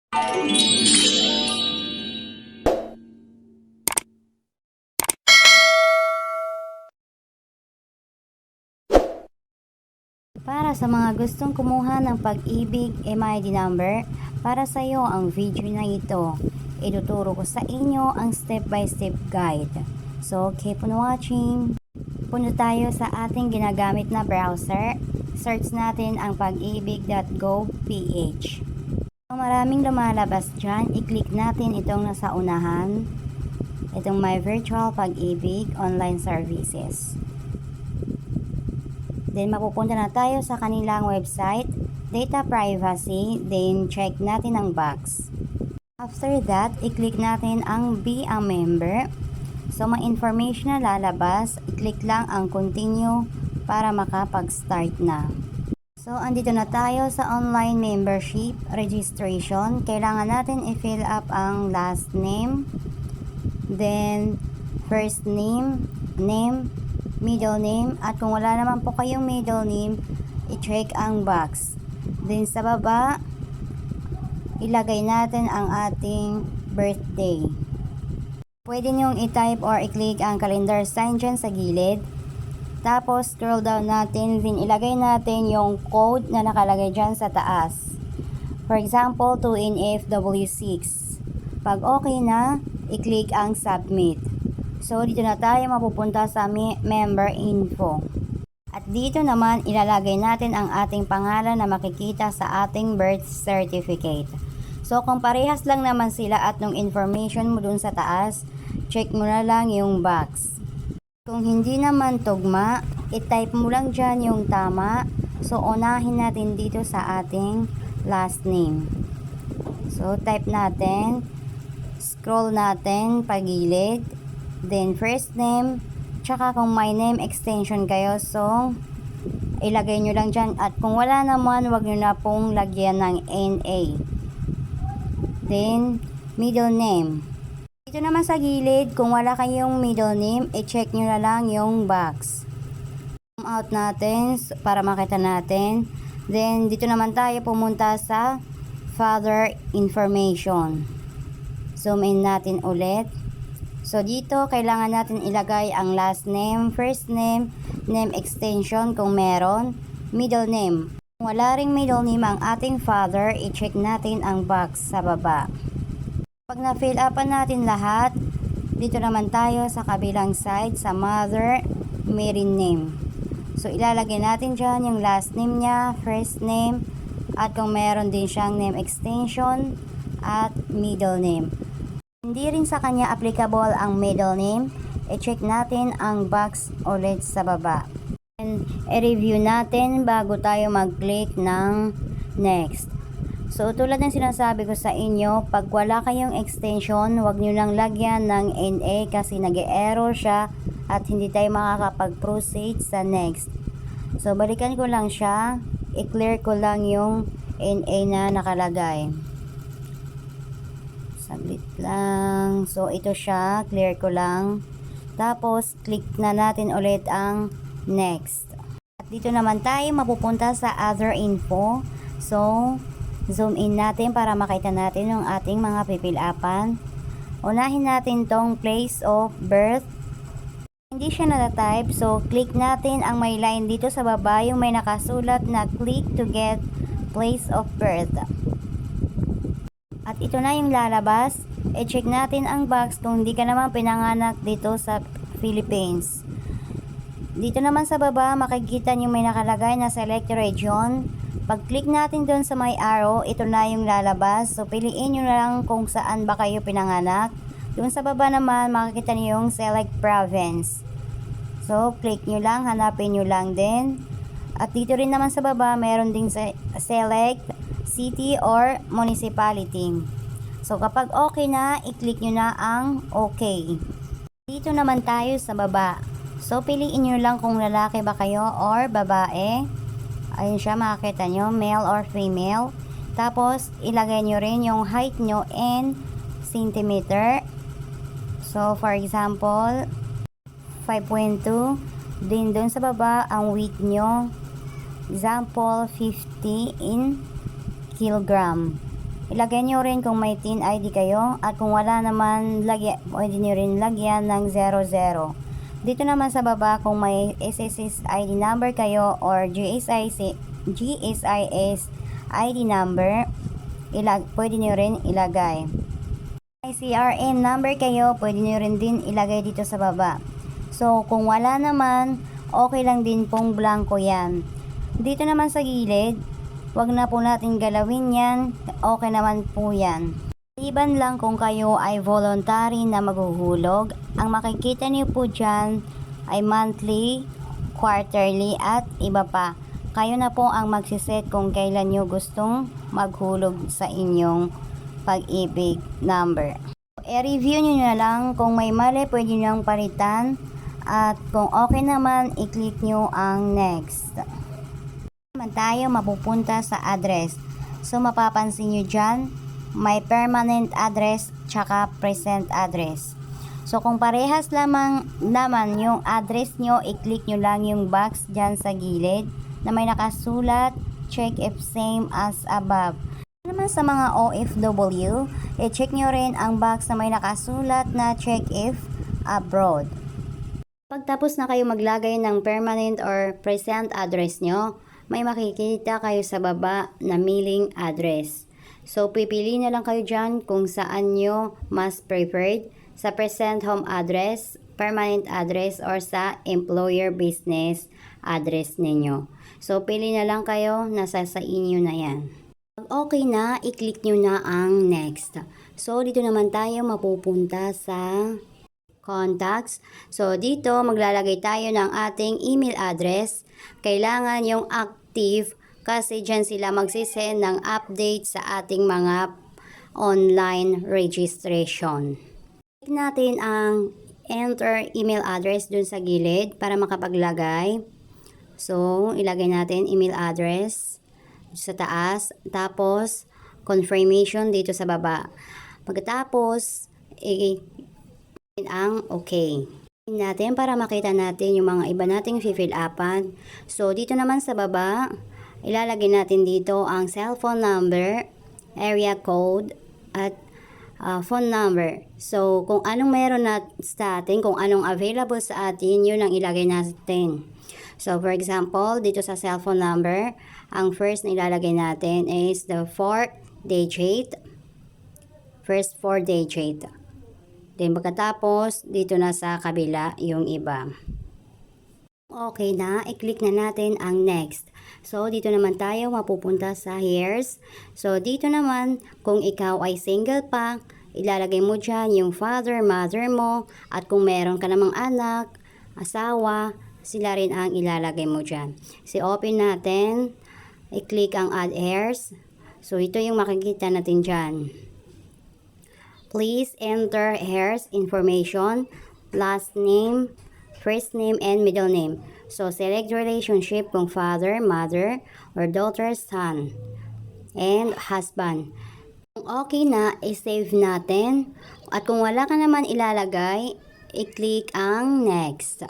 Para sa mga gustong kumuha ng Pag-ibig MID number, para sa iyo ang video na ito. Ituturo ko sa inyo ang step-by-step guide. So, keep on watching. Punta tayo sa ating ginagamit na browser. Search natin ang pag-ibig.gov.ph. Kung maraming lumalabas dyan, i-click natin itong nasa unahan. Itong My Virtual Pag-ibig Online Services. Then, mapupunta na tayo sa kanilang website, data privacy, then check natin ang box. After that, i-click natin ang Be a Member. So, may information na lalabas, i-click lang ang Continue para makapag-start na. So, andito na tayo sa online membership registration. Kailangan natin i-fill up ang last name, then first name, middle name, at kung wala naman po kayong middle name, i-check ang box. Then sa baba, ilagay natin ang ating birthday. Pwede nyong i-type or i-click ang calendar sign dyan sa gilid. Tapos scroll down natin, then ilagay natin yung code na nakalagay dyan sa taas. For example, 2NFW6. Pag okay na, i-click ang submit. So, dito na tayo mapupunta sa member info. At dito naman, ilalagay natin ang ating pangalan na makikita sa ating birth certificate. So, kung parehas lang naman sila at nung information mo dun sa taas, check mo na lang yung box. Kung hindi naman tugma, i-type mo lang dyan yung tama. So, unahin natin dito sa ating last name. So, type natin, scroll natin pagilid. Then, first name, tsaka kung may name extension kayo, so, ilagay nyo lang dyan. At kung wala naman, wag nyo na pong lagyan ng NA. Then, middle name. Dito naman sa gilid, kung wala kayong middle name, i-check nyo na lang yung box. Zoom out natin para makita natin. Then, dito naman tayo pumunta sa father information. Zoom in natin ulit. So, dito, kailangan natin ilagay ang last name, first name, name extension kung meron, middle name. Kung wala ring middle name ang ating father, i-check natin ang box sa baba. Pag na-fill upan natin lahat, dito naman tayo sa kabilang side, sa mother, maiden name. So, ilalagay natin dyan yung last name niya, first name, at kung meron din siyang name extension, at middle name. Hindi rin sa kanya applicable ang middle name, i-check natin ang box ulit sa baba. And i-review natin bago tayo mag-click ng next. So, tulad ng sinasabi ko sa inyo, pag wala kayong extension, huwag nyo lang lagyan ng NA kasi nag-error siya at hindi tayo makakapag-proceed sa next. So, balikan ko lang siya, i-clear ko lang yung NA na nakalagay. Saglit lang. So, ito siya. Clear ko lang. Tapos, click na natin ulit ang next. At dito naman tayo mapupunta sa other info. So, zoom in natin para makita natin yung ating mga pipil-apan. Unahin natin tong place of birth. Hindi siya nata-type. So, click natin ang may line dito sa baba. Yung may nakasulat na click to get place of birth. At ito na yung lalabas. I-check natin ang box kung hindi ka naman pinanganak dito sa Philippines. Dito naman sa baba, makikita nyo may nakalagay na select region. Pag-click natin doon sa may arrow, ito na yung lalabas. So, piliin nyo na lang kung saan ba kayo pinanganak. Doon sa baba naman, makikita nyo yung select province. So, click nyo lang, hanapin nyo lang din. At dito rin naman sa baba, meron ding select city or municipality. So, kapag okay na, i-click nyo na ang okay. Dito naman tayo sa baba. So, piliin nyo lang kung lalaki ba kayo or babae. Ayun siya, makikita nyo, male or female. Tapos, ilagay nyo rin yung height nyo in centimeter. So, for example, 5.2. Din doon sa baba, ang weight nyo, example, 50 in kilogram. ilagay nyo rin kung may TIN ID kayo, at kung wala naman, pwede nyo rin lagyan ng 00. Dito naman sa baba, kung may SSS ID number kayo or GSIS ID number, pwede nyo rin ilagay. May CRN number kayo, pwede nyo rin din ilagay dito sa baba. So, kung wala naman, okay lang din pong blanco yan. Dito naman sa gilid, wag na po natin galawin yan, okay naman po yan. Iban lang kung kayo ay voluntary na maghuhulog, ang makikita niyo po dyan ay monthly, quarterly at iba pa. Kayo na po ang magsiset kung kailan nyo gustong maghulog sa inyong pag-ibig number. I-review nyo na lang, kung may mali pwede nyo palitan, at kung okay naman, i-click nyo ang next. Naman tayo mapupunta sa address. So mapapansin nyo dyan, may permanent address tsaka present address. So kung parehas lamang naman yung address nyo, i-click nyo lang yung box dyan sa gilid na may nakasulat, check if same as above. Naman sa mga OFW, i-check nyo rin ang box na may nakasulat na check if abroad. Pagtapos na kayo maglagay ng permanent or present address nyo, may makikita kayo sa baba na mailing address. So, pipili na lang kayo dyan kung saan nyo mas preferred, sa present home address, permanent address, or sa employer business address ninyo. So, pili na lang kayo, nasa sa inyo na yan. Pag okay na, i-click nyo na ang next. So, dito naman tayo mapupunta sa contacts. So, dito maglalagay tayo ng ating email address. Kailangan yung active kasi dyan sila magsisend ng update sa ating mga online registration. Click natin ang enter email address dun sa gilid para makapaglagay. So, ilagay natin email address sa taas. Tapos, confirmation dito sa baba. Pagkatapos, ang okay. Natin para makita natin yung mga iba nating fill upan. So, dito naman sa baba, ilalagay natin dito ang cellphone number, area code, at phone number. So, kung anong meron sa atin, kung anong available sa atin, yun ang ilagay natin. So, for example, dito sa cellphone number, ang first na ilalagay natin is the 4th digit. First 4 digit. Then, pagkatapos, dito na sa kabila yung iba. Okay na, i-click na natin ang next. So, dito naman tayo mapupunta sa years. So, dito naman, kung ikaw ay single pa, ilalagay mo dyan yung father, mother mo, at kung meron ka namang anak, asawa, sila rin ang ilalagay mo dyan. So, open natin, i-click ang add heirs. So, ito yung makikita natin dyan. Please enter heirs information, last name, first name, and middle name. So, select relationship kung father, mother, or daughter, son, and husband. Kung okay na, i-save natin. At kung wala ka naman ilalagay, i-click ang next.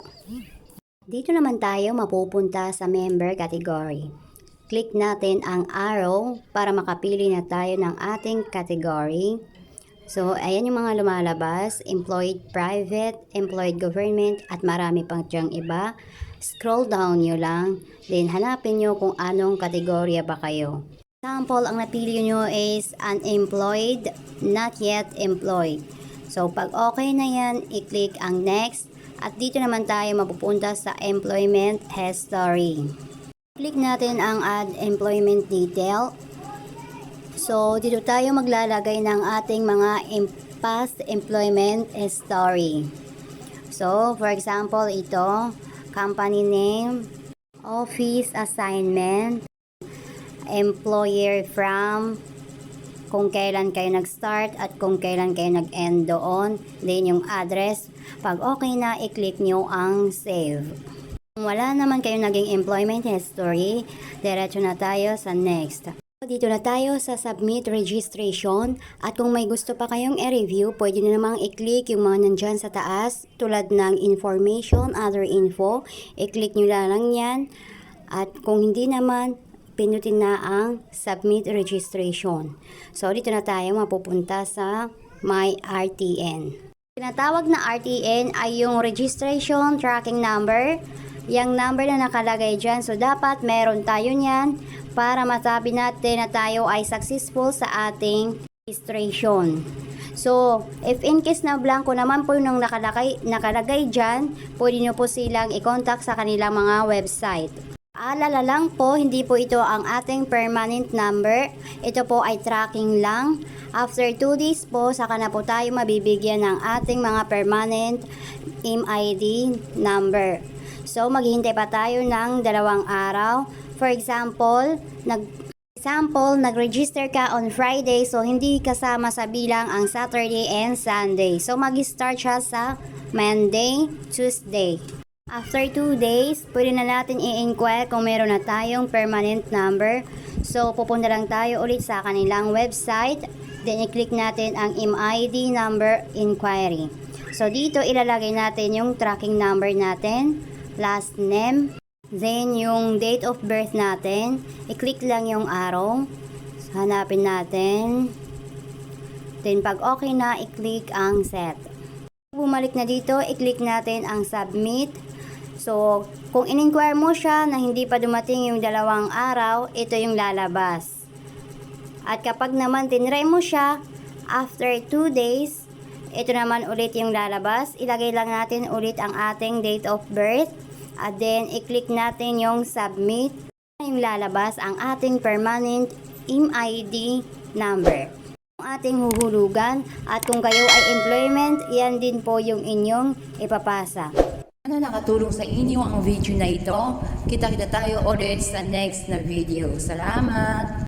Dito naman tayo mapupunta sa member category. Click natin ang arrow para makapili na tayo ng ating category. So, ayan yung mga lumalabas, employed private, employed government, at marami pang diyang iba. Scroll down nyo lang, then hanapin nyo kung anong kategorya ba kayo. Example, ang napili nyo is unemployed, not yet employed. So, pag okay na yan, i-click ang next. At dito naman tayo mapupunta sa employment history. Click natin ang add employment detail. So, dito tayo maglalagay ng ating mga past employment history. So, for example, ito, company name, office assignment, employer from, kung kailan kayo nag-start at kung kailan kayo nag-end doon, then yung address. Pag okay na, i-click nyo ang save. Kung wala naman kayo naging employment history, diretso na tayo sa next. Dito na tayo sa submit registration, at kung may gusto pa kayong i-review, pwede na namang i-click yung mga nandyan sa taas tulad ng information, other info, i-click nyo lang yan. At kung hindi naman, pindutin na ang Submit Registration. So, dito na tayo mapupunta sa My RTN. Tinatawag na RTN ay yung Registration Tracking Number. Yung number na nakalagay dyan. So, dapat meron tayo niyan para masabi natin na tayo ay successful sa ating registration. So, if in case na blanco naman po yung nakalagay dyan, pwede nyo po silang i-contact sa kanilang mga website. Alala lang po, hindi po ito ang ating permanent number. Ito po ay tracking lang. After 2 days po, saka na po tayo mabibigyan ng ating mga permanent MID number. So, maghihintay pa tayo ng 2 araw. For example, nag-register ka on Friday, so hindi kasama sa bilang ang Saturday and Sunday. So, mag-start siya sa Monday, Tuesday. After 2 days, pwede na natin i-inquire kung meron na tayong permanent number. So, pupunta lang tayo ulit sa kanilang website. Then, i-click natin ang MID number inquiry. So, dito ilalagay natin yung tracking number natin, last name, then yung date of birth natin. I-click lang yung arrow. Hanapin natin. Then, pag okay na, i-click ang set. Bumalik na dito, i-click natin ang submit. So, kung in-inquire mo siya na hindi pa dumating yung 2 araw, ito yung lalabas. At kapag naman tinry mo siya, after 2 days, ito naman ulit yung lalabas. Ilagay lang natin ulit ang ating date of birth. At then, i-click natin yung submit. Yung lalabas ang ating permanent MID number. Yung ating huhulugan. At kung kayo ay employment, yan din po yung inyong ipapasa. Sana nakatulong sa inyo ang video na ito. Kita-kita tayo ulit sa next na video. Salamat!